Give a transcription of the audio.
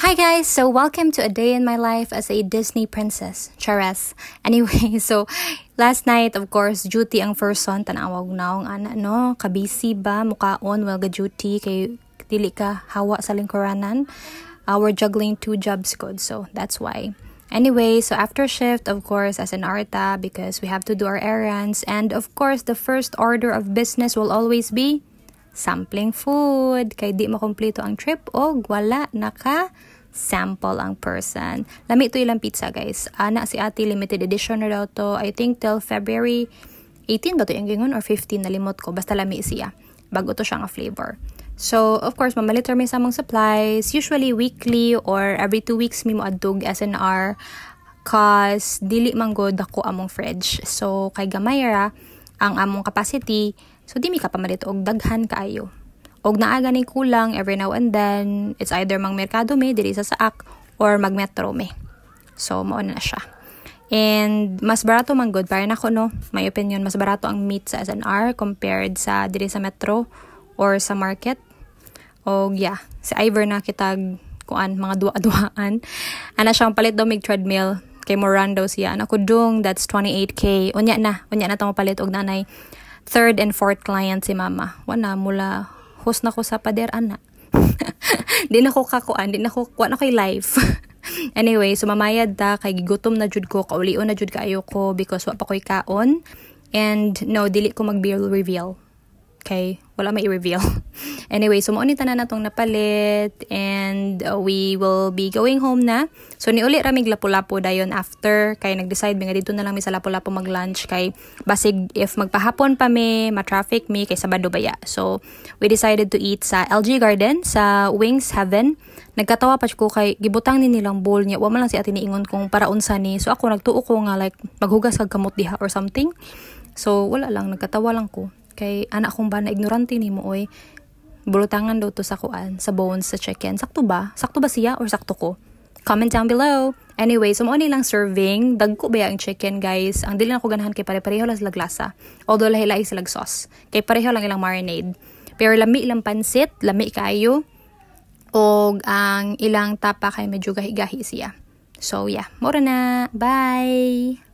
Hi guys! So welcome to a day in my life as a Disney princess. Chares. Anyway, so last night, of course, duty ang first son. Tanawag na akong no? Kabisi ba? Mukaon, well, duty. Kay dili ka hawa sa lingkuranan. We're juggling 2 jobs good. So that's why. Anyway, so after shift, of course, as an ARTA, because we have to do our errands. And of course, the first order of business will always be sampling food. Kay di makumpleto ang trip o wala naka-sample ang person. Lami ito ilang pizza, guys. Ana si ate, limited edition na daw to. I think till February 18 ba to yung gingon or 15, nalimot ko. Basta lami siya. Bago to siya nga flavor. So, of course, mamalit may samang supplies. Usually, weekly or every 2 weeks mi mo adtog SNR. Cause, dili man god ako among fridge. So, kay gamayra ang among capacity. So, di mi ka pamalit og daghan kaayo. Og naaga ni kulang every now and then. It's either mang merkado me, diri sa saak, or mag-metro me. So, mauna na siya. And, mas barato man good. Para na ko, no? My opinion, mas barato ang meat sa SNR compared sa diri sa metro or sa market. Og, yeah. Si Ivor na kitag, kuan, mga duwa-duwaan. Ana siyang palit daw mig treadmill. Kay Moran daw siya. Ana ko dung, that's 28K. Unya na tamo palit og nanay. 3rd and 4th client si mama. Wana, mula host na ko sa pader, ana. Di na ko kakuan, di na ko live. Anyway, so mamayad ta, kay gigutom na jud ko, kaulion na jud kaayo ko because wa pa ko'y kaon. And no, dili ko mag-bill reveal. Okay, wala may i-reveal. Anyway, so mauni tanan natong napalit and we will be going home na. So niuli ra mig lapu-lapu dayon after kay nag-decide mi nga dito na lang mi sa lapu-lapu mag-lunch kay basig if magpahapon pa mi, ma-traffic mi kay Sabado baya. So we decided to eat sa LG Garden sa Wings Heaven. Nagkatawa pa ko kay gibutang ni nilang bowl niya. Wa man lang si ate niingon kung para unsa ni. So ako nagtuo ko nga like maghugas kag kamot diha or something. So wala lang, nagkatawa lang ko. Kay anak kong ba na ignorante ni mo oy. Bulutangan daw to sa kuan, sa bones, sa chicken. Sakto ba? Sakto ba siya or sakto ko? Comment down below. Anyway, so mo lang serving. Dagko ba ang chicken, guys? Ang dili na ko ganahan kay pare-pareho lang sila glasa. Although lahi-lahi sila sauce. Kay pareho lang ilang marinade. Pero lami ilang pansit, lami kayo. Og ang ilang tapa kay medyo gahi-gahi siya. So yeah, mura na. Bye!